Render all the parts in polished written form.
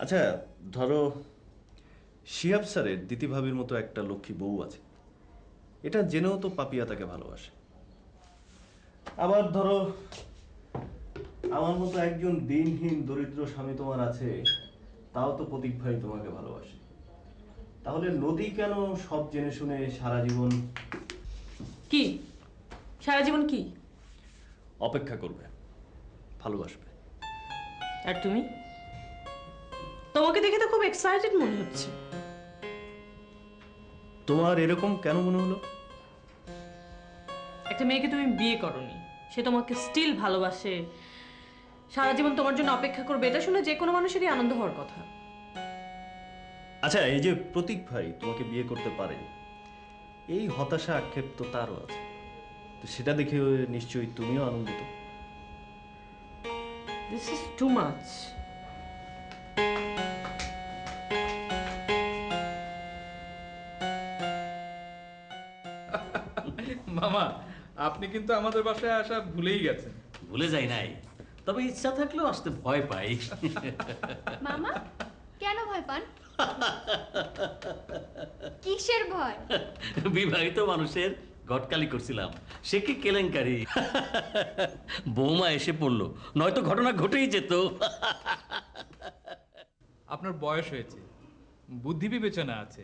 আচ্ছা, ধরো শিহাব স্যারের দিতি ভাবির মতো একটা লক্ষ্মী বউ আছে, এটা জেনেও তো পাপিয়া তাকে ভালোবাসে। আবার ধরো আমার মতো একজন দিনহীন দরিদ্র স্বামী তোমার আছে, তাও তো প্রতীক ভাই তোমাকে ভালোবাসে। তাহলে নদী কেন সব জেনে শুনে সারা জীবন কি সারা জীবন কি অপেক্ষা করবে, ভালোবাসবে? আর তুমি? তোমাকে দেখে তো খুব এক্সাইটেড মনে হচ্ছে। তোমার এরকম কেন মনে হলো? একটা মেয়েকে তুমি বিয়ে করনি, সে তোমাকে স্টিল ভালোবাসে, সারা জীবন তোমার জন্য অপেক্ষা করবে, এটা শুনে যে কোনো মানুষেরই আনন্দ হওয়ার কথা। আচ্ছা, এই যে প্রতীক ভাই তোমাকে বিয়ে করতে পারেন, এই হতাশা আক্ষেপ তো তারও আছে, তো সেটা দেখে নিশ্চয়ই তুমিও আনন্দিত। This is too much. মামা, আপনি কিন্তু আমাদের বাসায় আসা ভুলেই গেছেন। ভুলে যাই নাই, তবে ইচ্ছা থাকলেও আসতে ভয় পাই। মামা কেন ভয় পান? কিসের ভয়? বিবাহিত মানুষের গটকালি করছিলাম, সে কি কেলেঙ্কারি। বৌমা এসে পড়লো, নয়তো ঘটনা ঘটেই যেত। আপনার বয়স হয়েছে, বুদ্ধি বিবেচনা আছে।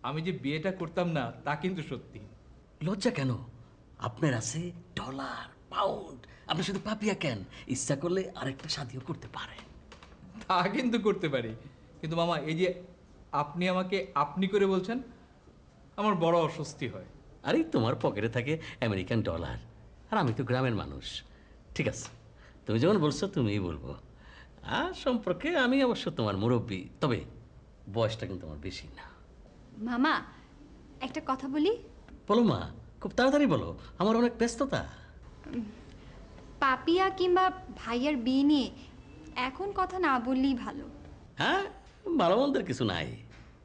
আমি যে বিয়েটা করতাম না তা কিন্তু সত্যি। লজ্জা কেন? আপনার আছে ডলার পাউন্ড, আপনি শুধু পাপিয়া কেন, ইচ্ছা করলে আরেকটা শাদিও করতে পারেন। তা কিন্তু করতে পারি, কিন্তু মামা এই যে আপনি আমাকে আপনি করে বলছেন, আমার বড় অস্বস্তি হয়। আরে তোমার পকেটে থাকে আমেরিকান ডলার, আর আমি তো গ্রামের মানুষ। ঠিক আছে, তুমি যেমন বলছো তুমিই বলবো। আর সম্পর্কে আমি অবশ্য তোমার মুরব্বী, তবে বয়সটা কিন্তু আমার বেশি না। মামা একটা কথা বলি। বলো মা, খুব তাড়াতাড়ি বলো, আমার অনেক ব্যস্ততা। পাপিয়া কিংবা ভাইয়ার বিয়ে নিয়ে এখন কথা না বললেই ভালো। হ্যাঁ, ভালো মন্দের কিছু নাই।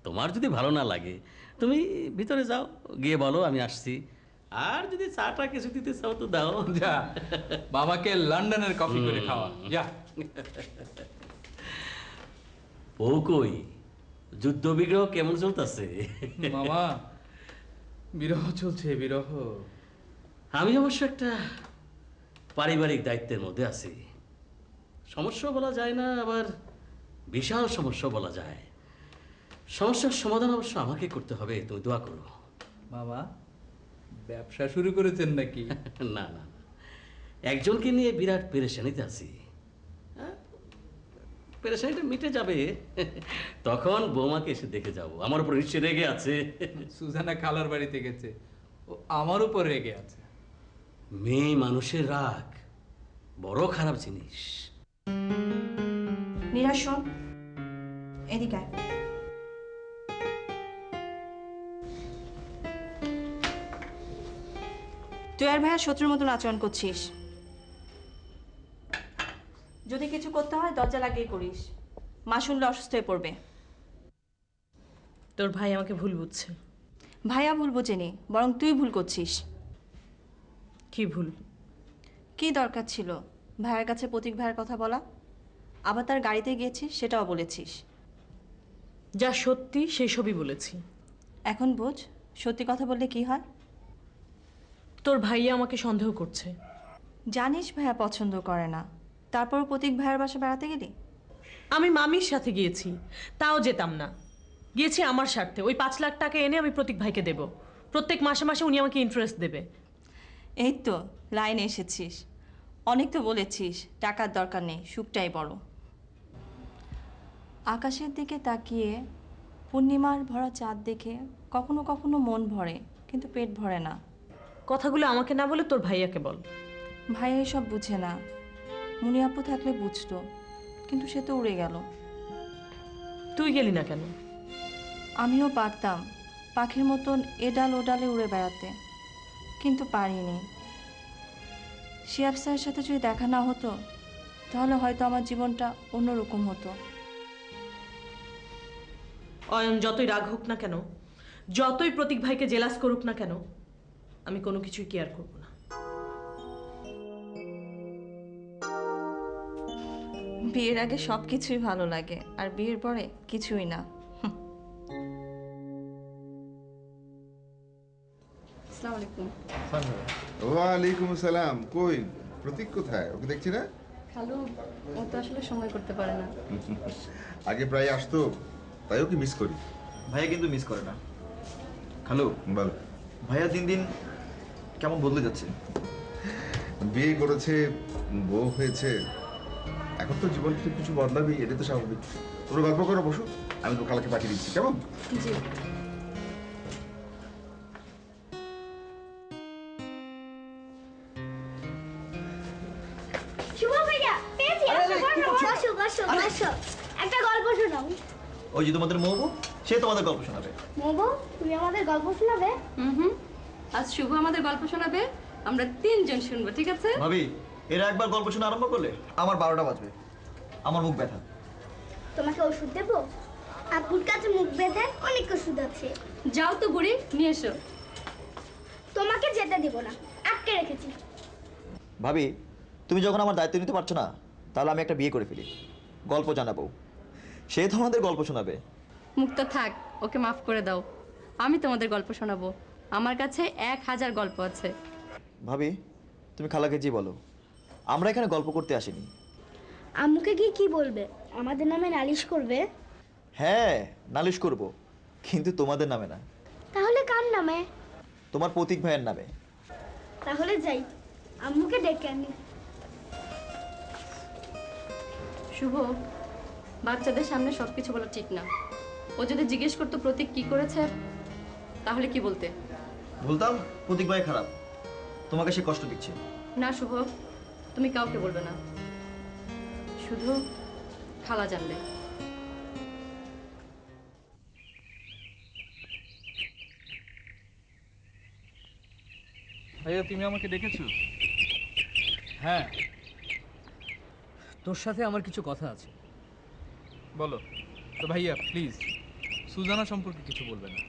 তোমার যদি ভালো না লাগে তুমি ভিতরে যাও, গিয়ে বলো আমি আসছি। আর যদি চাটা কিছু দিতে চাও তো দাও। যা, বাবাকে লন্ডনের কফি করে খাওয়া যা। বউ কই? যুদ্ধ বিগ্রহ কেমন চলতেছে? মামা, বিরহ চলছে, বিরহ। আমি অবশ্য একটা পারিবারিক দায়িত্বের মধ্যে আছি। সমস্যা বলা যায় না, আবার বিশাল সমস্যা বলা যায়। সমস্যার সমাধান অবশ্য আমাকে করতে হবে, তুমি দোয়া করো। মামা, ব্যবসা শুরু করেছেন নাকি? না না, একজনকে নিয়ে বিরাট পেরেশানিতে আছি। হ্যাঁ, পেরেশানিটা মিটে যাবে, তখন বৌমাকে এসে দেখে যাবো। আমার উপর নিশ্চয় রেগে আছে। সুজানা খালার বাড়িতে গেছে, ও আমার উপর রেগে আছে। মেয়ে মানুষের রাগ বড় খারাপ জিনিস। নীরা শোন, এদিকে আয়। তুই আর ভাইয়া শত্রুর মতন আচরণ করছিস। যদি কিছু করতে হয় দরজা লাগিয়ে করিস, মা শুনলে অসুস্থ হয়ে পড়বে। তোর ভাই আমাকে ভুল বুঝছে। ভাইয়া ভুল বোঝেনি, বরং তুই ভুল করছিস। কি ভুল? কি দরকার ছিল ভাইয়ের কাছে প্রতীক ভাইয়ের কথা বলা? আবার তার গাড়িতে গিয়েছিস সেটাও বলেছিস। যা সত্যি সেই সবই বলেছি। এখন বোঝ সত্যি কথা বললে কি হয়। তোর ভাইয়া আমাকে সন্দেহ করছে। জানিস ভাইয়া পছন্দ করে না, তারপরও প্রতীক ভাইয়ের বাসা বেড়াতে গেলি। আমি মামির সাথে গিয়েছি, তাও যেতাম না। গিয়েছি আমার স্বার্থে, ওই 5 লাখ টাকা এনে আমি প্রতীক ভাইকে দেব। প্রত্যেক মাসে মাসে উনি আমাকে ইন্টারেস্ট দেবে। এই তো লাইনে এসেছিস। অনেক তো বলেছিস টাকার দরকার নেই, সুখটাই বড়। আকাশের দিকে তাকিয়ে পূর্ণিমার ভরা চাঁদ দেখে কখনো কখনো মন ভরে, কিন্তু পেট ভরে না। কথাগুলো আমাকে না বলে তোর ভাইয়াকে বল। ভাইয়া এসব বুঝে না। মুনিয়াপ্পু থাকলে বুঝতো, কিন্তু সে তো উড়ে গেল। তুই গেলি না কেন? আমিও পারতাম পাখির মতন এডাল ওডালে উড়ে বেড়াতে, কিন্তু পারিনি। শিহাব স্যারের সাথে যদি দেখা না হতো তাহলে হয়তো আমার জীবনটা অন্যরকম হতো। অয়ন যতই রাগ হোক না কেন, যতই প্রতীক ভাইকে জেলাস করুক না কেন, আমি কোনো কিছুই কেয়ার করব না। বিয়ের আগে সব কিছুই ভালো লাগে, আর বিয়ের পরে কিছুই না। আসসালামু আলাইকুম। ওয়ালাইকুম আসসালাম। কই প্রতীক কোথায়? ওকে দেখছি না। খালু ও তো আসলে সময় করতে পারে না। আগে প্রায় আসতো, তাই ওকে মিস করি। ভাইয়া কিন্তু মিস করে না। খালু, বল। ভাইয়া দিন দিন কেমন বদলে যাচ্ছে। বিয়ে করেছে, বউ হয়েছে, এখন তো জীবন থেকে কিছু বদলাবি, এটা তো স্বাভাবিক। তোমরা গল্প করো, বসো, আমি তো খালাকে পাঠিয়ে দিচ্ছি, কেমন? জি। শুভ ভাইয়া পেয়েছি। বসো বসো বসো, একটা গল্প শোনাও। ওই যে তোমাদের মৌবু, সে তোমাদের গল্প শোনাবে। মোবো, তুমি আমাদের গল্প শোনাবে? হুম, আজ শুভ আমাদের গল্প শোনাবে, আমরা 3 জন শুনবো, ঠিক আছে? ভাবি, এরা একবার গল্প শোনা আরম্ভ করলে আমার 12টা বাজবে। আমার মুখ ব্যথা। তোমাকে ওষুধ দেবো? আপুর কাছে মুখ বেঁধে অনেক ওষুধ আছে। যাও তো বুড়ি, নিয়ে এসো। তোমাকে যেতে দেবো না, আটকে রেখেছি। ভাবি, তুমি যখন আমার দায়িত্ব নিতে পারছো না, তাহলে আমি একটা বিয়ে করে ফেলি। গল্প জানাবো, সে তোমাদের গল্প শোনাবে। মুক্ত থাক, ওকে মাফ করে দাও। আমি তোমাদের গল্প শোনাবো, আমার কাছে 1000 গল্প আছে। ভাবি, তুমি খালাকে জি বলো, আমরা এখানে গল্প করতে আসিনি। আম্মুকে গিয়ে কি বলবে? আমাদের নামে নালিশ করবে? হ্যাঁ, নালিশ করব, কিন্তু তোমাদের নামে না, তাহলে কার নামে? তোমার প্রতীক ভাইয়ের নামে। তাহলে যাই, আম্মুকে ডেকে আনি। শুভ, বাচ্চাদের সামনে সবকিছু বলা ঠিক না। ও যদি জিজ্ঞেস করতো প্রতীক কি করেছে, তাহলে কি বলতে? বলতাম প্রতীক ভাই খারাপ, তোমাকে সে কষ্ট দিচ্ছে। না শুভ, তুমি কাউকে বলবে না, শুধু খালা জানবে। ভাইয়া, তুমি আমাকে ডেকেছো? হ্যাঁ, তোর সাথে আমার কিছু কথা আছে। বলো তো ভাইয়া, প্লিজ সুজানা সম্পর্কে কিছু বলবে না।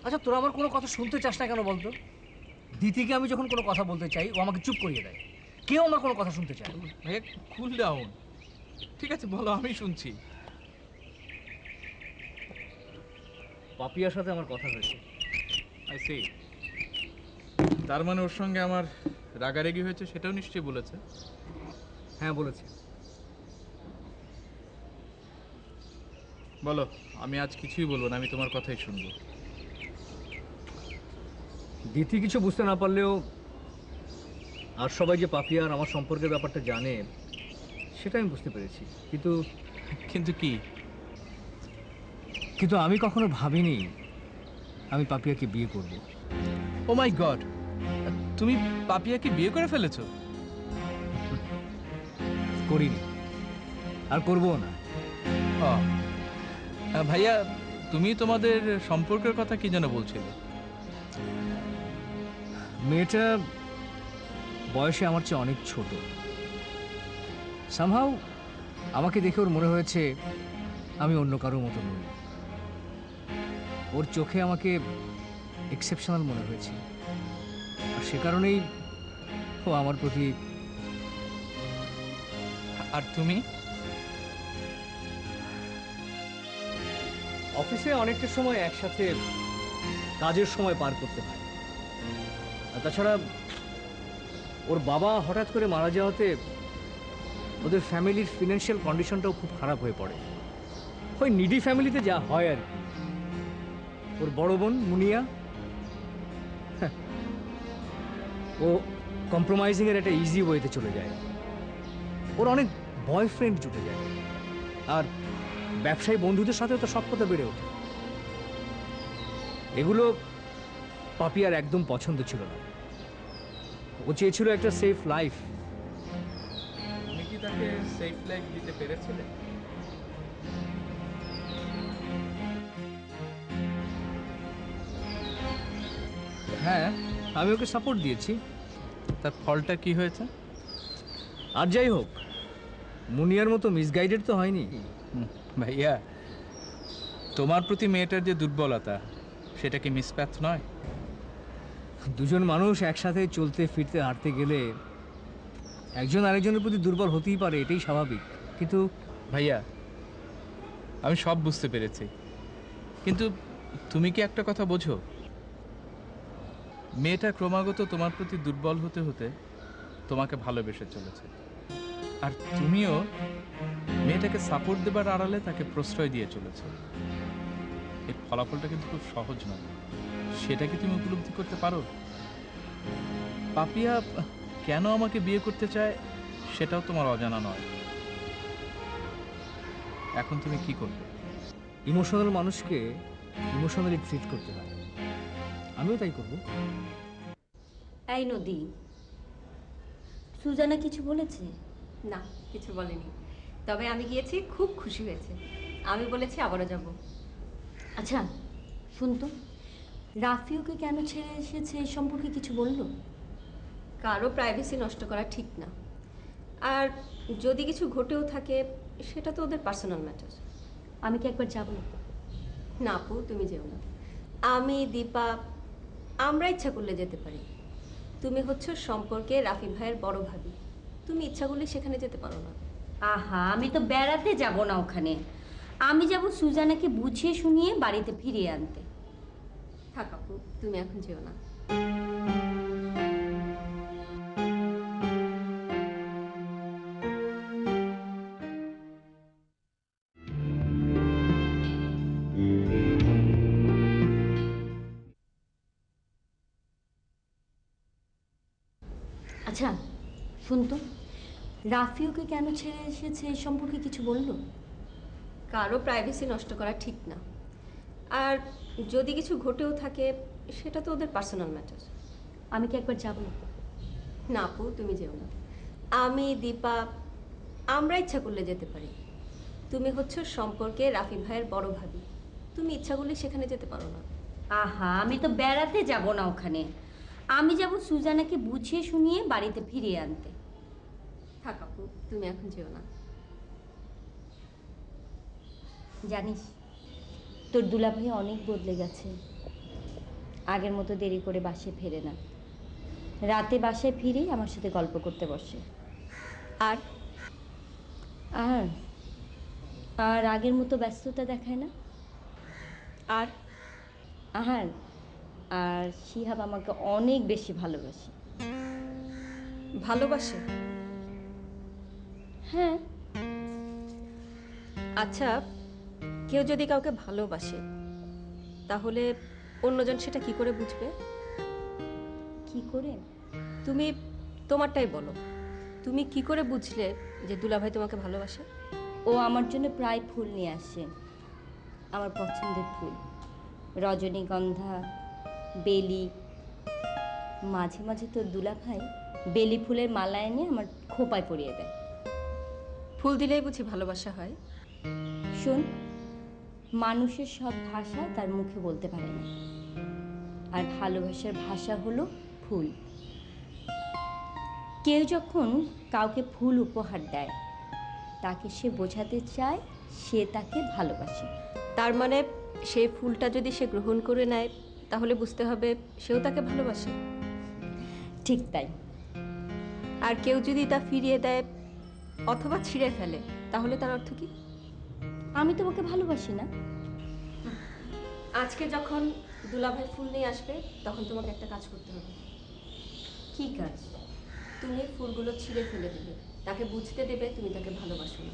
আচ্ছা, তোরা আমার কোনো কথা শুনতে চাস না কেন বলতো? দিদিকে আমি যখন কোনো কথা বলতে চাই, ও আমাকে চুপ করিয়ে দেয়। কেউ আমার কোনো কথা শুনতে চায় না। ভাইয়া, কুল ডাউন। ঠিক আছে, বলো, আমি শুনছি। পাপিয়ার সাথে আমার কথা হয়েছে। I see. তার মানে ওর সঙ্গে আমার রাগারাগি হয়েছে, সেটাও নিশ্চয়ই বলেছে। হ্যাঁ, বলেছে। বলো, আমি আজ কিছুই বলবো না, আমি তোমার কথাই শুনবো। দিদি কিছু বুঝতে না পারলেও আর সবাই যে পাপিয়া আর আমার সম্পর্কের ব্যাপারটা জানে, সেটা আমি বুঝতে পেরেছি। কিন্তু কি? কিন্তু আমি কখনো ভাবিনি আমি পাপিয়াকে বিয়ে করব। ও মাই গড, তুমি পাপিয়াকে বিয়ে করে ফেলেছো? করিনি, আর করবও না। ভাইয়া, তুমি তোমাদের সম্পর্কের কথা কি যেন বলছিলে? মেয়েটা বয়সে আমার চেয়ে অনেক ছোট। সামহাউ আমাকে দেখে ওর মনে হয়েছে আমি অন্য কারোর মতো নই। ওর চোখে আমাকে এক্সেপশনাল মনে হয়েছে, আর সে কারণেই ও আমার প্রতি। আর তুমি? অফিসে অনেকটা সময় একসাথে কাজের সময় পার করতে হয়, আর তাছাড়া ওর বাবা হঠাৎ করে মারা যাওয়াতে ওদের ফ্যামিলির ফিনান্সিয়াল কন্ডিশনটাও খুব খারাপ হয়ে পড়ে। ওই নিডি ফ্যামিলিতে যা হয় আর কি। ওর বড় বোন মুনিয়া, ও কম্প্রোমাইজিংয়ের একটা ইজি ওয়েতে চলে যায়। ওর অনেক বয়ফ্রেন্ড জুটে যায়, আর ব্যবসায়ী বন্ধুদের সাথেও তো সব কথা বেড়ে ওঠে। এগুলো পাপিয়ার একদম পছন্দ ছিল না। ও চেয়েছিল একটা সেফ লাইফ। তুমি কি তাকে সেফ লাইফ দিতে পেরেছিলে? হ্যাঁ, আমি ওকে সাপোর্ট দিয়েছি। তার ফলটা কি হয়েছে? আর যাই হোক, মুনিয়ার মতো মিসগাইডেড তো হয়নি। ভাইয়া, তোমার প্রতি মেয়েটার যে দুর্বলতা, সেটা কি মিসপ্যাথ নয়? দুজন মানুষ একসাথে চলতে ফিরতে হাঁটতে গেলে একজন আরেকজনের প্রতি দুর্বল হতেই পারে, এটাই স্বাভাবিক। কিন্তু ভাইয়া, আমি সব বুঝতে পেরেছি, কিন্তু তুমি কি একটা কথা বোঝো? মেয়েটা ক্রমাগত তোমার প্রতি দুর্বল হতে হতে তোমাকে ভালোবেসে চলেছে, আর তুমিও মেয়েটাকে সাপোর্ট দেবার আড়ালে তাকে প্রশ্রয় দিয়ে চলেছে। এর ফলাফলটা কিন্তু খুব সহজ নয়, সেটা কি তুমি উপলব্ধি করতে পারো? পাপিয়া কেন আমাকে বিয়ে করতে চায় সেটাও তোমার অজানা নয়। এখন তুমি কি করবে? ইমোশনাল মানুষকে ইমোশনালি ট্রিট করতে হয়, আমিও তাই করব। এই নদী, সুজানা কিছু বলেছে? না, কিছু বলেনি, তবে আমি গিয়েছি, খুব খুশি হয়েছে। আমি বলেছি আবারও যাব। আচ্ছা শুন তো, রাফিওকে কেন ছেড়ে এসেছে এই সম্পর্কে কিছু বললো? কারো প্রাইভেসি নষ্ট করা ঠিক না, আর যদি কিছু ঘটেও থাকে সেটা তো ওদের পার্সোনাল ম্যাটার। আমি কি একবার যাব? না আপু, তুমি যেও না। আমি, দীপা, আমরা ইচ্ছা করলে যেতে পারি। তুমি হচ্ছে সম্পর্কে রাফি ভাইয়ের বড় ভাবি, তুমি ইচ্ছা করলে সেখানে যেতে পারো না। আহা, আমি তো বেড়াতে যাব না ওখানে, আমি যাব সুজানাকে বুঝিয়ে শুনিয়ে বাড়িতে ফিরিয়ে আনতে। থাক আপু, তুমি এখন যেও না। আচ্ছা শুন তো, রাফিওকে কেন ছেড়ে এসেছে এই সম্পর্কে কিছু বললো? কারো প্রাইভেসি নষ্ট করা ঠিক না, আর যদি কিছু ঘটেও থাকে সেটা তো ওদের পার্সোনাল ম্যাটার। আমি কি একবার যাব? না আপু, তুমি যেও না। আমি, দীপা, আমরা ইচ্ছা করলে যেতে পারি। তুমি হচ্ছে সম্পর্কে রাফি ভাইয়ের বড় ভাবি, তুমি ইচ্ছা করলে সেখানে যেতে পারো না। আহা, আমি তো বেড়াতে যাব না ওখানে, আমি যাব সুজানাকে বুঝিয়ে শুনিয়ে বাড়িতে ফিরিয়ে আনতে। থাক আপু, তুমি এখন যেও না। জানিস, তোর দুলাভাই অনেক বদলে গেছে, আগের মতো দেরি করে বাসায় ফেরে না, রাতে বাসায় ফিরেই আমার সাথে গল্প করতে বসে। আর আর আর আগের মতো ব্যস্ততা দেখায় না। আর আর আর শিহাব আমাকে অনেক বেশি ভালোবাসে। ভালোবাসে? হ্যাঁ। আচ্ছা, কেউ যদি কাউকে ভালোবাসে তাহলে অন্যজন সেটা কি করে বুঝবে? কি করে? তুমি তোমারটাই বলো, তুমি কি করে বুঝলে যে দুলাভাই তোমাকে ভালোবাসে? ও আমার জন্য প্রায় ফুল নিয়ে আসে, আমার পছন্দের ফুল, রজনীগন্ধা, বেলি। মাঝে মাঝে তো দুলাভাই বেলি ফুলের মালা এনে আমার খোপায় পরিয়ে দেয়। ফুল দিলেই বুঝি ভালোবাসা হয়? শোন, মানুষের সব ভাষা তার মুখে বলতে পারে না, আর ভালোবাসার ভাষা হলো ফুল। কেউ যখন কাউকে ফুল উপহার দেয় তাকে সে বোঝাতে চায় সে তাকে ভালোবাসে। তার মানে সেই ফুলটা যদি সে গ্রহণ করে নেয় তাহলে বুঝতে হবে সেও তাকে ভালোবাসে। ঠিক তাই। আর কেউ যদি তা ফিরিয়ে দেয় অথবা ছিঁড়ে ফেলে তাহলে তার অর্থ কি? আমি তোমাকে ভালোবাসি না। আজকে যখন দুলাভাই ফুল নিয়ে আসবে তখন তোমাকে একটা কাজ করতে হবে। কি কাজ? তুমি ফুলগুলো ছিঁড়ে ফেলে দেবে, তাকে বুঝতে দেবে তুমি তাকে ভালোবাসো না।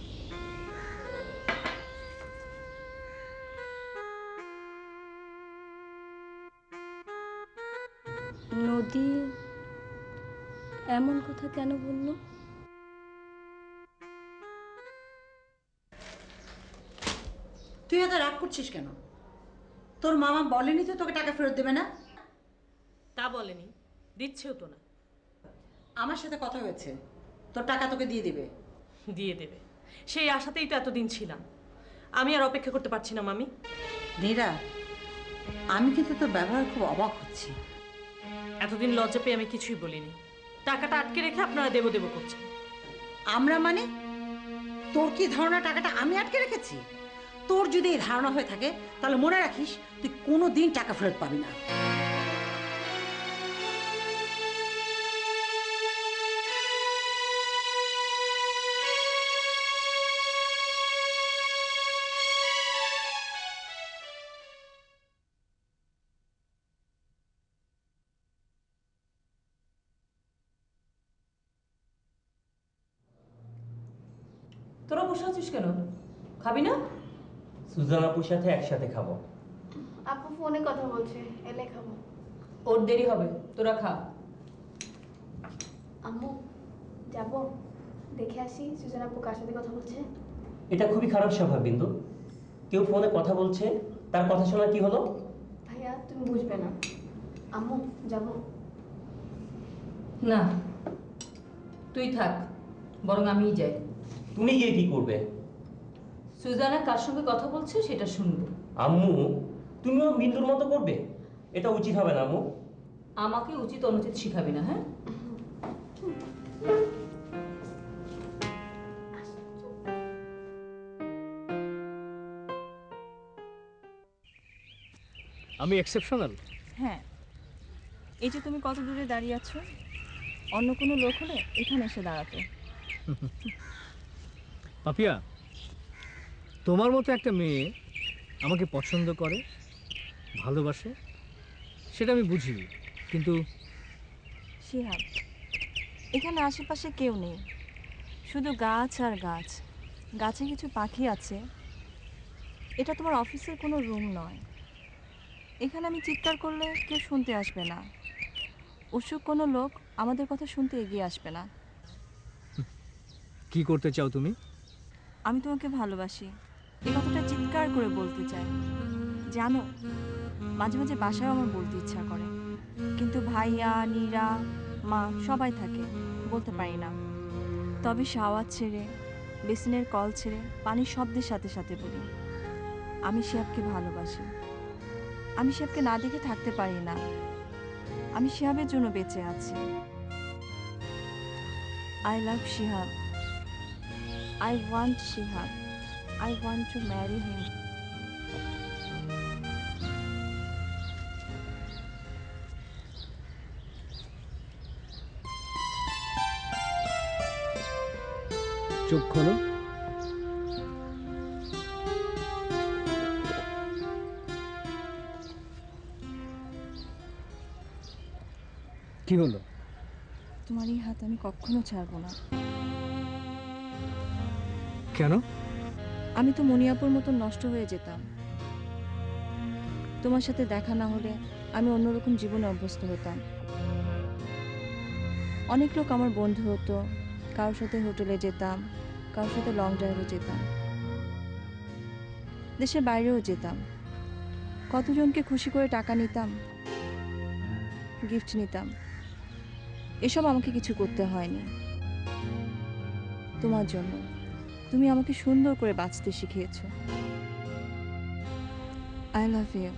নদী এমন কথা কেন বললো? তুই এত রাগ করছিস কেন? তোর মামা বলেনি তো তোকে টাকা ফেরত দেবে না? তা বলেনি, দিচ্ছেও তো না। আমার সাথে কথা হয়েছে, তোর টাকা তোকে দিয়ে দিবে। দিয়ে দেবে সেই আশাতেই তো এতদিন ছিলাম। আমি আর অপেক্ষা করতে পারছি না মামি। নীরা, আমি কিন্তু তোর ব্যবহার খুব অবাক হচ্ছি। এতদিন লজ্জা পেয়ে আমি কিছুই বলিনি, টাকাটা আটকে রেখে আপনারা দেবো দেবো করছেন। আমরা মানে? তোর কি ধারণা টাকাটা আমি আটকে রেখেছি? তোর যদি এই ধারণা হয়ে থাকে তাহলে মনে রাখিস তুই কোনো দিন টাকা ফেরত পাবি না। তোরা বসে আছিস কেন? খাবি না? সুজান আপুর সাথে একসাথে খাবো। আপু ফোনে কথা বলছে, এলে খাবো। ওর দেরি হবে, তোরা খা। আম্মু যাবো, দেখে আসি সুজান আপু কার সাথে কথা বলছে। এটা খুবই খারাপ স্বভাব বিন্দু। কেউ ফোনে কথা বলছে, তার কথা শোনা কি হলো? ভাইয়া তুমি বুঝবে না। আম্মু যাবো। না, তুই থাক, বরং আমিই যাই। তুমি গিয়ে কি করবে? সুজানা কার সঙ্গে কথা বলছে সেটা শুনবো। আম্মু, তুমিও বিন্দুর মতো করবে? এটা উচিত হবে না আম্মু। আমাকে উচিত অনুচিত শিখাবি না, হ্যাঁ? আমি এক্সেপশনাল? হ্যাঁ, এই যে তুমি কত দূরে দাঁড়িয়ে আছো, অন্য কোনো লোক হলে এখানে এসে দাঁড়াতো। পাপিয়া, তোমার মতো একটা মেয়ে আমাকে পছন্দ করে, ভালোবাসে, সেটা আমি বুঝি, কিন্তু শিহাব, এখানে আশেপাশে কেউ নেই, শুধু গাছ আর গাছ। গাছে কিছু পাখি আছে। এটা তোমার অফিসের কোনো রুম নয়। এখানে আমি চিৎকার করলে কেউ শুনতে আসবে না। অসুখ কোনো লোক আমাদের কথা শুনতে এগিয়ে আসবে না। কি করতে চাও তুমি? আমি তোমাকে ভালোবাসি, এই কথাটা চিৎকার করে বলতে চাই। জানো, মাঝে মাঝে বাসায় আমার বলতে ইচ্ছা করে, কিন্তু ভাইয়া, নীরা, মা সবাই থাকে, বলতে পারি না। তবে শাওয়ার ছেড়ে, বেসিনের কল ছেড়ে পানির শব্দের সাথে সাথে বলি, আমি শিহাবকে ভালোবাসি। আমি শিহাবকে না দেখে থাকতে পারি না। আমি শিহাবের জন্য বেঁচে আছি। I love Shihab. I want Shihab. I want to marry him. চোখ খোলো। কি হলো? তোমার এই হাত আমি কখনো ছাড়বো না। কেন? আমি তো মনিয়াপুর মতো নষ্ট হয়ে যেতাম। তোমার সাথে দেখা না হলে আমি অন্যরকম জীবনে অভ্যস্ত হতাম। অনেক লোক আমার বন্ধু হতো, কারোর সাথে হোটেলে যেতাম, কারোর সাথে লং ড্রাইভে যেতাম, দেশের বাইরেও যেতাম। কতজনকে খুশি করে টাকা নিতাম, গিফট নিতাম। এসব আমাকে কিছু করতে হয়নি। তোমার জন্য। তুমি আমাকে সুন্দর করে বাঁচতে শিখিয়েছো। I love you.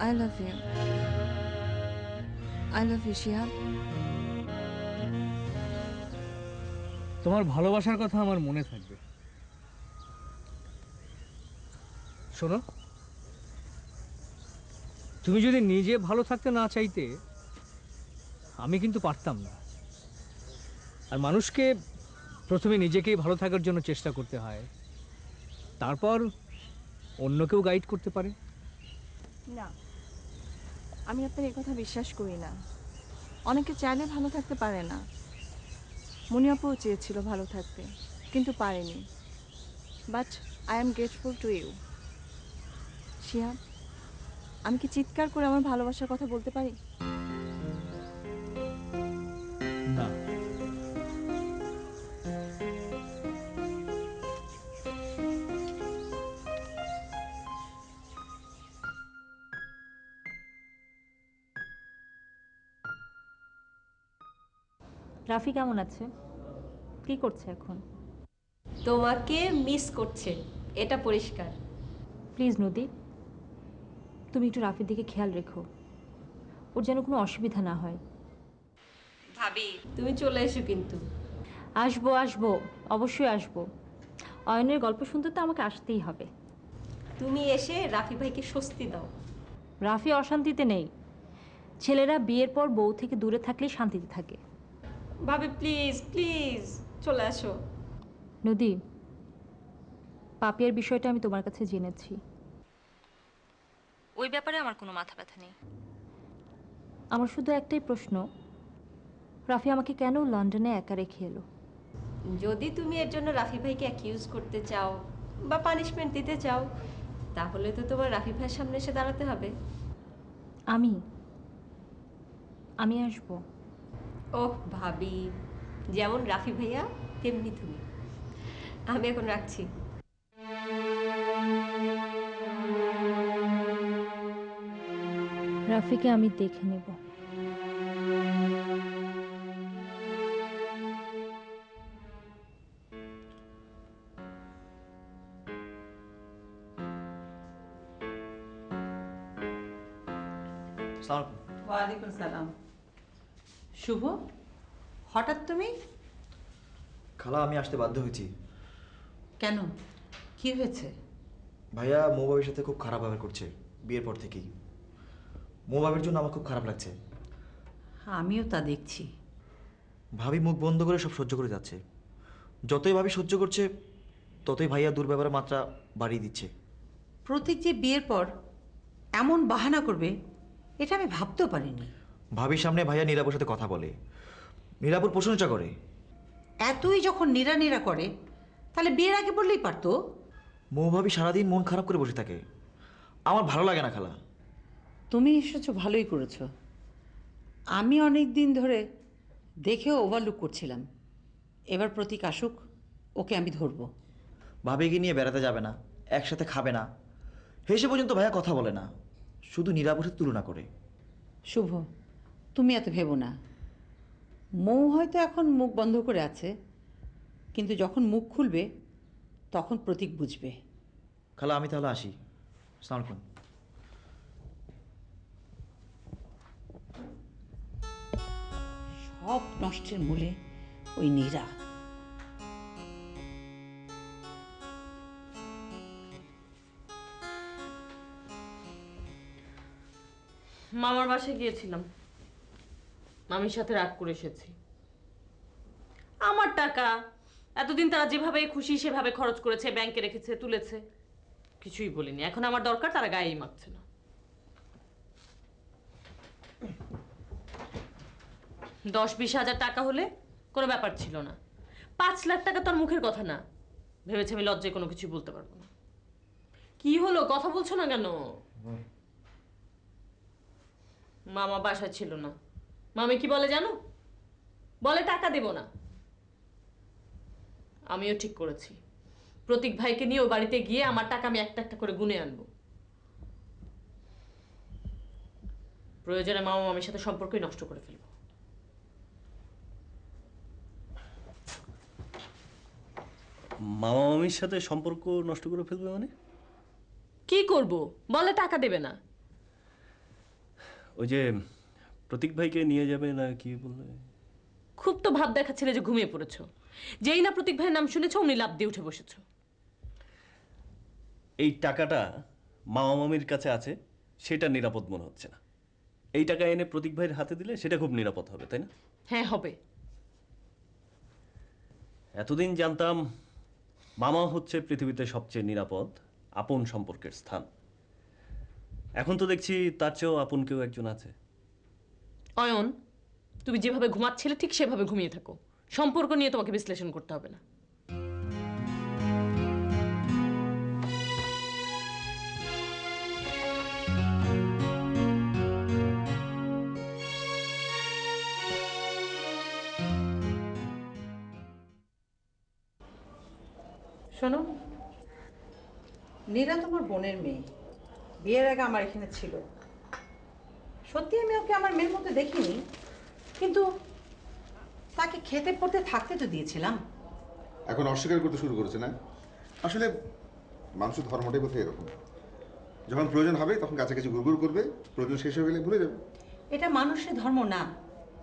I love you. I love you Shihab. তোমার ভালোবাসার কথা আমার মনে থাকবে। শোনো, তুমি যদি নিজে ভালো থাকতে না চাইতে, আমি কিন্তু পারতাম না। আর মানুষকে প্রথমে নিজেকেই ভালো থাকার জন্য চেষ্টা করতে হয়, তারপর অন্যকেও গাইড করতে পারে। না, আমি আপনার এই কথা বিশ্বাস করি না। অনেকে চাইলে ভালো থাকতে পারে না। মনিয়াপুও চেয়েছিল ভালো থাকতে, কিন্তু পারেনি। But I am grateful to you Shihab. আমি কি চিৎকার করে আমার ভালোবাসার কথা বলতে পারি? না। রাফি কেমন আছে? কি করছে এখন? তোমাকে মিস করছে, এটা পরিষ্কার। প্লিজ নদী, তুমি একটু রাফির দিকে খেয়াল রেখো, ওর যেন কোনো অসুবিধা না হয়। ভাবি তুমি চলে এসো কিন্তু। আসবো আসবো, অবশ্যই আসবো। অয়নের গল্প শুনতে তো আমাকে আসতেই হবে। তুমি এসে রাফি ভাইকে স্বস্তি দাও। রাফি অশান্তিতে নেই। ছেলেরা বিয়ের পর বউ থেকে দূরে থাকলেই শান্তিতে থাকে। ভাবি প্লিজ প্লিজ চলে আসো। নদী, পাপিয়ার বিষয়টা আমি তোমার কাছে জেনেছি। ওই ব্যাপারে আমার কোনো মাথা ব্যথা নেই। আমার শুধু একটাই প্রশ্ন, রাফি আমাকে কেন লন্ডনে একা রেখে এলো? যদি তুমি এর জন্য রাফি ভাইকে অ্যাকিউজ করতে চাও বা পানিশমেন্ট দিতে চাও, তাহলে তো তোমার রাফি ভাইয়ের সামনে এসে দাঁড়াতে হবে। আমি আসবো। ওহ ভাবি, যেমন রাফি ভাইয়া তেমনি তুমি। আমি এখন রাখছি। রাফিকে আমি দেখে নেব। ওয়ালাইকুম সালাম। শুভ, হঠাৎ তুমি? খালা, আমি আসতে বাধ্য হয়েছি। কেন, কি হয়েছে? ভাইয়া মৌবাবির সাথে খুব খারাপ ব্যবহার করছে বিয়ের পর থেকেই। মৌবাবির জন্য আমার খুব খারাপ লাগছে। আমিও তা দেখছি। ভাবি মুখ বন্ধ করে সব সহ্য করে যাচ্ছে। যতই ভাবি সহ্য করছে, ততই ভাইয়া দুর্ব্যবহারের মাত্রা বাড়িয়ে দিচ্ছে। প্রতীক যে বিয়ের পর এমন বাহানা করবে, এটা আমি ভাবতেও পারিনি। ভাবির সামনে ভাইয়া নীলাপুর সাথে কথা বলে, নীলাপুর প্রশংসা করে। এতই যখন নিরা করে, তাহলে বিয়ের আগে বললেই পারতো। মৌভাবি সারাদিন মন খারাপ করে বসে থাকে, আমার ভালো লাগে না খালা। তুমি এসেছো, ভালোই করেছো। আমি অনেক দিন ধরে দেখেও ওভারলুক করছিলাম। এবার প্রতীক আসুক, ওকে আমি ধরবো। ভাবিকে নিয়ে বেড়াতে যাবে না, একসাথে খাবে না, হেসে পর্যন্ত ভাইয়া কথা বলে না, শুধু নীলাপুর সাথে তুলনা করে। শুভ, তুমি এত ভেবো না। মৌ হয়তো এখন মুখ বন্ধ করে আছে, কিন্তু যখন মুখ খুলবে তখন প্রতীক বুঝবে। খালা, আমি তাহলে আসি। আসসালামু আলাইকুম। সব নষ্টের মূলে ওই নীরা। মামার বাসায় গিয়েছিলাম, মামির সাথে রাগ করে এসেছি। আমার টাকা এতদিন তারা যেভাবে খুশি সেভাবে খরচ করেছে, ব্যাংকে রেখেছে, তুলেছে, কিছুই বলিনি। এখন আমার দরকার, তারা গায়েই মাখছে না। 10-20 হাজার টাকা হলে কোনো ব্যাপার ছিল না, 5 লাখ টাকা তো আর মুখের কথা না। ভেবেছি আমি লজ্জায় কোনো কিছু বলতে পারবো না। কি হলো, কথা বলছো না কেন? মামা বাসায় ছিল না। মামি কি বলে জানো? বলে টাকা দেব না। আমিও ঠিক করেছি, প্রতীক ভাইকে নিয়ে ও বাড়িতে গিয়ে আমার টাকা আমি একটা একটা করে গুনে আনবো। প্রয়োজনে মামা মামির সাথে সম্পর্কই নষ্ট করে ফেলবো। মামা মামির সাথে সম্পর্ক নষ্ট করে ফেলবে মানে? কি করব? বলে টাকা দেবে না। ওই যে প্রতীক ভাইকে নিয়ে যাবে না কি বললে? খুব তো ভাব দেখাচ্ছিলে যে ঘুমিয়ে পড়েছো। যেই না প্রতীক ভাইয়ের নাম শুনেছো অমনি লাফ দিয়ে উঠে বসেছো। এই টাকাটা মামা মামির কাছে আছে, সেটা নিরাপদ মনে হচ্ছে না। এই টাকা এনে প্রতীক ভাইয়ের হাতে দিলে সেটা খুব নিরাপদ হবে, তাই না? হ্যাঁ হবে। এতদিন জানতাম মামা হচ্ছে পৃথিবীতে সবচেয়ে নিরাপদ আপন সম্পর্কের স্থান। এখন তো দেখছি তার চেয়েও আপন কেউ একজন আছে। অয়ন, তুমি যেভাবে ঘুমাচ্ছিলে ঠিক সেভাবে ঘুমিয়ে থাকো। সম্পর্ক নিয়ে তোমাকে বিশ্লেষণ করতে হবে না। শোনো, নীরা তোমার বোনের মেয়ে, বিয়ের আগে আমার এখানে ছিল। সত্যি আমি ওকে আমার মেয়ের মতো দেখিনি, কিন্তু তাকে খেতে পড়তে থাকতে তো দিয়েছিলাম। এখন অস্বীকার করতে শুরু করেছে না? আসলে মানুষের ধর্মটাই বোধহয় এরকম, যখন প্রয়োজন হবে তখন কাছাকাছি ঘুরঘুর করবে, প্রয়োজন শেষ হয়ে গেলে ভুলে যাবে। এটা মানুষের ধর্ম না,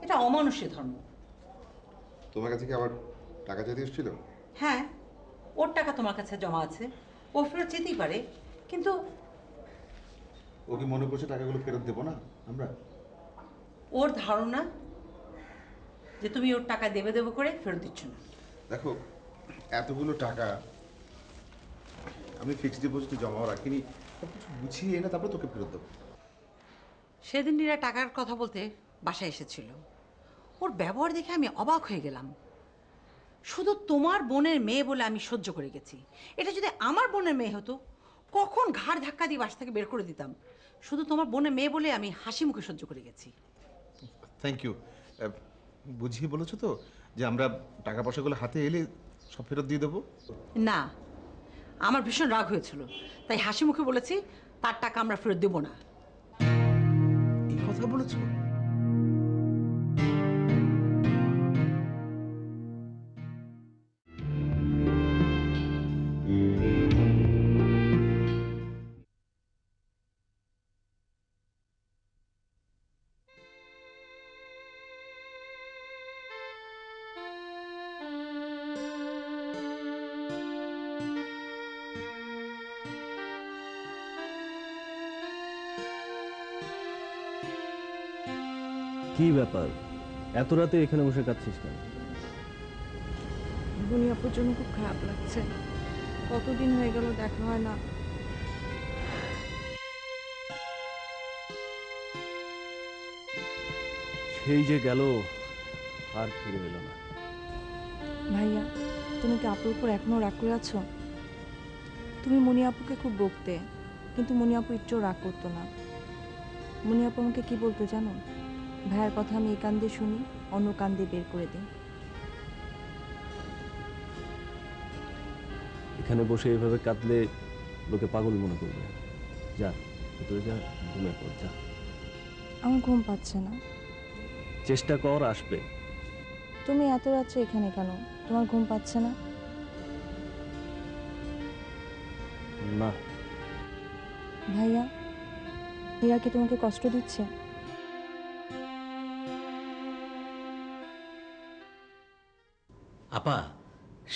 এটা অমানুষের ধর্ম। তোমার কাছে কি আবার টাকা চাইতে এসেছিল? হ্যাঁ, ওর টাকা তোমার কাছে জমা আছে, ও ফেরত যেতেই পারে, কিন্তু ও কি মনে করছে টাকাগুলো ফেরত দেবো না আমরা? ওর ধারণা যে তুমি ওর টাকা দেবে দেবে করে ফেরত দিচ্ছ না। দেখো, এতগুলো টাকা আমি ফিক্সড ডিপোজিটে জমাও রাখিনি, সব কিছু গুছিয়ে এনে তারপর তোকে ফেরত দেবো। সেদিন নীরা টাকার কথা বলতে বাসায় এসেছিল, ওর ব্যবহার দেখে আমি অবাক হয়ে গেলাম। শুধু তোমার বোনের মেয়ে বলে আমি সহ্য করে গেছি। এটা যদি আমার বোনের মেয়ে হতো, কখন ঘাড় ধাক্কা দিয়ে বাসা থেকে বের করে দিতাম। শুধু তোমার বোনের মেয়ে বলে আমি হাসি মুখে সহ্য করে গেছি। Thank you. বুঝিয়ে বলেছো তো যে আমরা টাকা পয়সাগুলো হাতে এলে সব ফেরত দিয়ে দেবো? না, আমার ভীষণ রাগ হয়েছিল, তাই হাসি মুখে বলেছি তার টাকা আমরা ফেরত দেবো না। এই কথা বলেছো? কি ব্যাপার, এত রাতে এখানে বসে কাঁদছিস কেন? বুনি আপুর জন্য খুব খারাপ লাগছে। কতদিন হয়ে গেল দেখা হয় না। সেই যে গেল, আর ফিরে এলো না। ভাইয়া, তুমি কি আপুর উপর এখনো রাগ করে আছো? তুমি মনি আপুকে খুব বকতে, কিন্তু মনি আপু একটু রাগ করতো না। মনি আপু আমাকে কি বলতো জানো? ভাইয়ের কথা আমি এই কান দিয়ে শুনি, অন্য কান দিয়ে বের করে দিই। এখানে বসে এভাবে কাঁদলে লোকে পাগল মনে করবে। যা ভিতরে যা, ঘুমিয়ে পড় যা। আমার ঘুম পাচ্ছে না। চেষ্টা কর, আসবে। তুমি এত রাত্রে এখানে কেন? তোমার ঘুম পাচ্ছে না? না। ভাইয়া, রিয়া কি তোমাকে কষ্ট দিচ্ছে? আপা,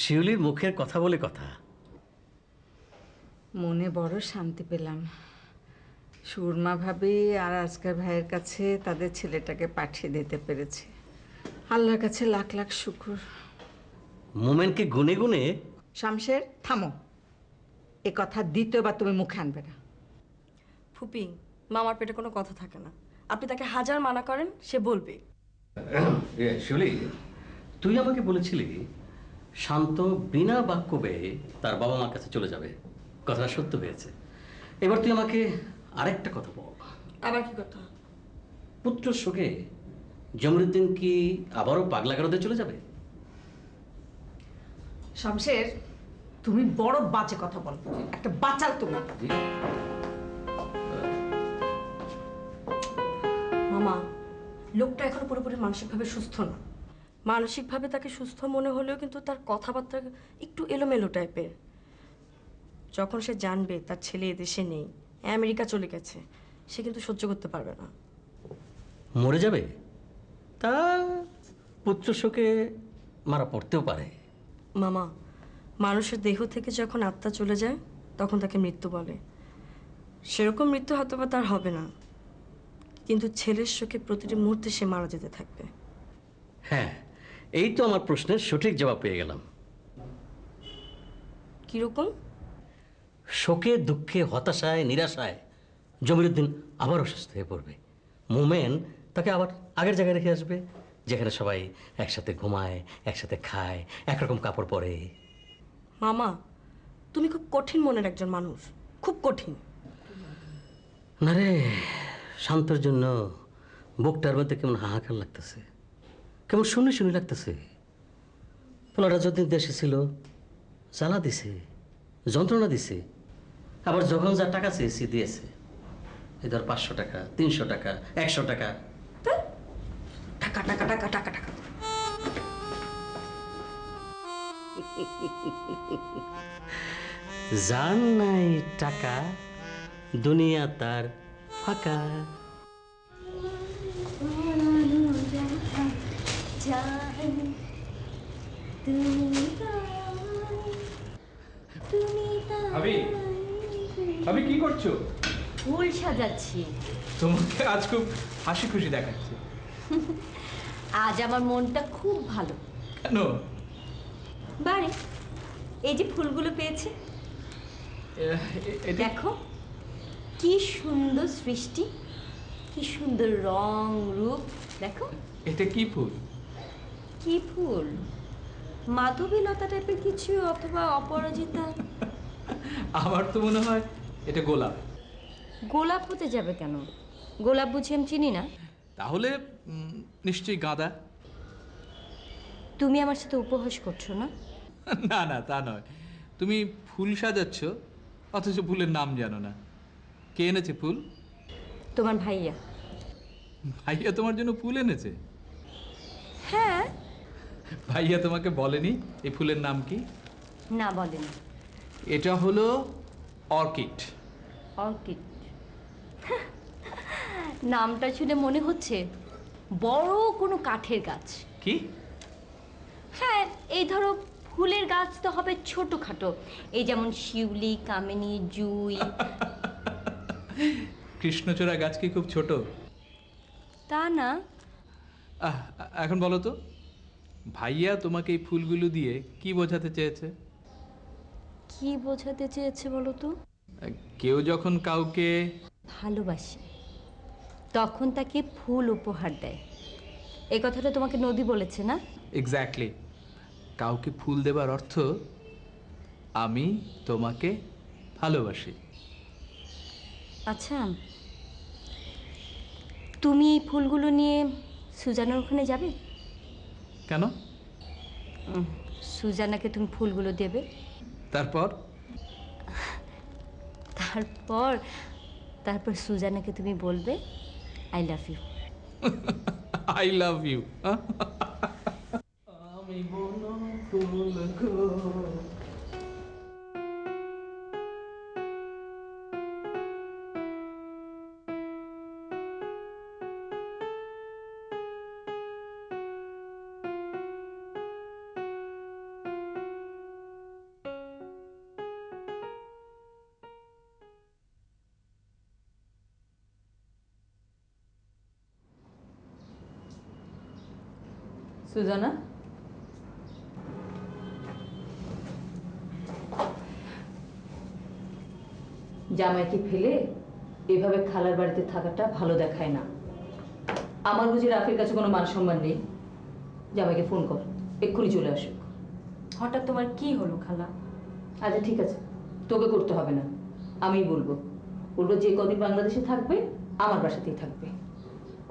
শিউলির মুখের কথা বলে কথা। মনে বড় শান্তি পেলাম। সুরমা ভাবি আর আজকের ভাইয়ের কাছে তাদের ছেলেটাকে পাঠিয়ে দিতে পেরেছে। আল্লাহর কাছে লাখ লাখ শুকর। মোমেনকে গুনে গুনে। শামশের, থামো। এ কথা দ্বিতীয়বার তুমি মুখে আনবে না। ফুপি, মামার পেটে কোনো কথা থাকে না। আপনি তাকে হাজার মানা করেন, সে বলবে। শিউলি, তুই আমাকে বলেছিলি শান্ত বিনা বাক্য ব্যয়ে তার বাবা মার কাছে চলে যাবে। কথাটা সত্য হয়েছে। এবার তুই আমাকে আরেকটা কথা বল। আবার কি কথা? পুত্র শোকে জমরুদ্দিন কি আবারও পাগলা গারদে চলে যাবে? শামশের, তুমি বড় বাজে কথা বল। একটা বাচাল তুমি। মামা, লোকটা এখনো পুরোপুরি মানসিকভাবে সুস্থ না। মানসিকভাবে তাকে সুস্থ মনে হলেও কিন্তু তার কথাবার্তা একটু এলোমেলো টাইপের। যখন সে জানবে তার ছেলে এদেশে নেই, আমেরিকা চলে গেছে, সে কিন্তু সহ্য করতে পারবে না। মরে যাবে? তা পুত্র শোকে মারা পড়তেও পারে। মামা, মানুষের দেহ থেকে যখন আত্মা চলে যায় তখন তাকে মৃত্যু বলে। সেরকম মৃত্যু হয়তো বা তার হবে না, কিন্তু ছেলের শোকে প্রতিটি মুহূর্তে সে মারা যেতে থাকবে। হ্যাঁ, এই তো আমার প্রশ্নের সঠিক জবাব পেয়ে গেলাম। কিরকম? শোকে, দুঃখে, হতাশায়, নিরাশায় জমিরুদ্দিন আবার অসুস্থ হয়ে পড়বে। মোমেন তাকে আবার আগের জায়গায় রেখে আসবে, যেখানে সবাই একসাথে ঘুমায়, একসাথে খায়, একরকম কাপড় পরে। মামা, তুমি খুব কঠিন মনের একজন মানুষ, খুব কঠিন। না রে, শান্তর জন্য বুকটার মধ্যে কেমন হাহাকার লাগতেছে, কেমন শুনে শুনে লাগতেছে। পোলাটা যতদিন দেশে ছিল জ্বালা দিছে, যন্ত্রণা দিছে, আবার যখন যা টাকা চেয়েছি দিয়েছে। এই ধর 500 টাকা, 300 টাকা, 100 টাকা। টাকা টাকা টাকা টাকা টাকা। জান নাই টাকা, দুনিয়া তার ফাঁকা। আমি কি করছো? ফুল সাজাচ্ছি। তোমাকে আজ খুব হাসি খুশি দেখাচ্ছে। আজ আমার মনটা খুব ভালো। কেন? বারে এই যে ফুলগুলো পেয়েছে, দেখো কি সুন্দর সৃষ্টি, কি সুন্দর রং রূপ। দেখো এটা কি ফুল? কি ফুল? মাধবীলতা টাইপের কিছু, অথবা অপরাজিতা। আমার তো মনে হয় এটা গোলাপ। গোলাপ হতে যাবে কেন? গোলাপ বুঝি আমি চিনি না। তাহলে নিশ্চয়ই গাঁদা। তুমি আমার সাথে উপহাস করছো না? না না, তা নয়। তুমি ফুল সাজাচ্ছ অথচ ফুলের নাম জানো না। কে এনেছে ফুল? তোমার ভাইয়া। ভাইয়া তোমার জন্য ফুল এনেছে? হ্যাঁ। ভাইয়া তোমাকে বলেনি এই ফুলের নাম কি? না, বলেনি। এটা হলো অর্কিড। অর্কিড? নামটা শুনে মনে হচ্ছে বড় কোনো কাঠের গাছ। কি? হ্যাঁ, এই ধরো ফুলের গাছ তো হবে ছোটখাটো, এই যেমন শিউলি, কামিনী, জুই। কৃষ্ণচূড়া গাছ কি খুব ছোট? তা না। এখন বলো তো, ভাইয়া তোমাকে এই ফুলগুলো দিয়ে কি বোঝাতে চেয়েছে? কি বোঝাতে চেয়েছে বলো তো? কেউ যখন কাউকে ভালোবাসে তখন তাকে ফুল উপহার দেয়। এই কথাটা তোমাকে নদী বলেছে না? এক্স্যাক্টলি। কাউকে ফুল দেবার অর্থ আমি তোমাকে ভালোবাসি। আচ্ছা, তুমি এই ফুলগুলো নিয়ে সুজানার ওখানে যাবে? কেন? সুজানাকে তুমি ফুলগুলো দেবে। তারপর? তারপর সুজানাকে তুমি বলবে I love you. I love you. আমি বনো ফুল গো। সুজানা, জামাইকে ফেলে এভাবে খালার বাড়িতে থাকাটা ভালো দেখায় না। আমার বুঝি রাফির কাছে কোনো মান সম্মান নেই? জামাইকে ফোন কর, এক্ষুনি চলে আসুক। হঠাৎ তোমার কি হলো খালা? আচ্ছা ঠিক আছে, তোকে করতে হবে না, আমিই বলবো। বলবো যে কদিন বাংলাদেশে থাকবে আমার বাসাতেই থাকবে।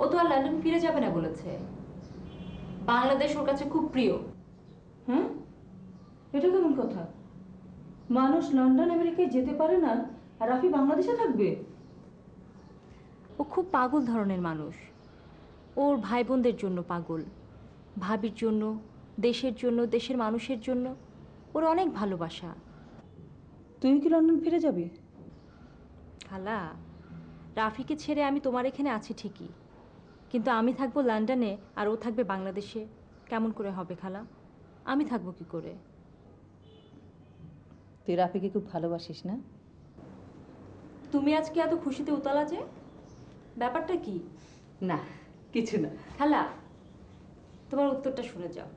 ও তো আর লন্ডন ফিরে যাবে না বলেছে। বাংলাদেশ ওর কাছে খুব প্রিয়। হুম, এটা কেমন কথা? মানুষ লন্ডন আমেরিকায় যেতে পারে না আর রাফি বাংলাদেশে থাকবে? ও খুব পাগল ধরনের মানুষ। ওর ভাই বোনদের জন্য পাগল, ভাবির জন্য, দেশের জন্য, দেশের মানুষের জন্য ওর অনেক ভালোবাসা। তুই কি লন্ডন ফিরে যাবি? খালা, রাফিকে ছেড়ে আমি তোমার এখানে আছি ঠিকই, কিন্তু আমি থাকবো লন্ডনে আর ও থাকবে বাংলাদেশে। কেমন করে হবে খালা? আমি থাকবো কি করে? তুই রাফিকে খুব ভালোবাসিস না? তুমি আজকে এত খুশিতে উতলা যে, ব্যাপারটা কি? না, কিছু না। খালা, তোমার উত্তরটা শুনে যাও।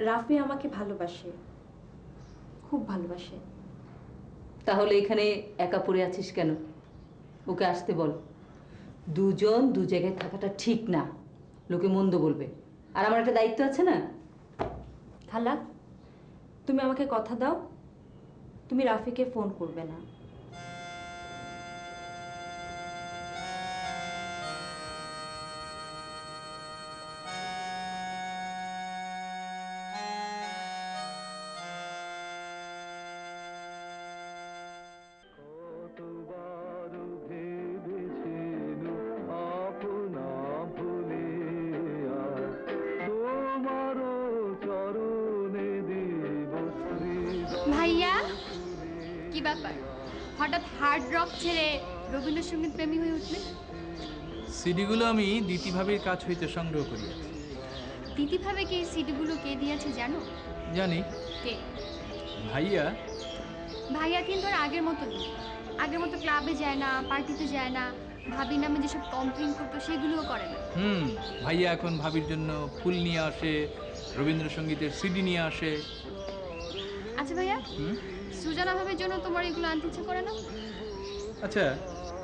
রাফি আমাকে ভালোবাসে, খুব ভালোবাসে। তাহলে এখানে একা পড়ে আছিস কেন? ওকে আসতে বল। দুজন দু জায়গায় থাকাটা ঠিক না, লোকে মন্দ বলবে। আর আমার একটা দায়িত্ব আছে না? খালা, তুমি আমাকে কথা দাও, তুমি রাফিকে ফোন করবে না। ভাইয়া, কি ব্যাপার হঠাৎ হার্ড রক ছেড়ে রবীন্দ্রসঙ্গীত প্রেমী হয়ে উঠলেন? সিডিগুলো আমি দিতিভাবির কাছ হইতে সংগ্রহ করিয়াছি। দিদিভাবে কি সিডিগুলো কে দিয়েছে জানো? জানি। কে? ভাইয়া। ভাইয়া কিন্তু আর আগের মতো নেই। আগের মতো ক্লাবে যায় না, পার্টিতে যায় না, ভাবি নামে যেসব কমপ্লেন করতো সেগুলোও করে না। ভাইয়া এখন ভাবির জন্য ফুল নিয়ে আসে, রবীন্দ্রসঙ্গীতের সিডি নিয়ে আসে। আচ্ছা ভাইয়া, সুজানা ভাবির জন্য তোমার এগুলো আনতে ইচ্ছে করে না? আচ্ছা,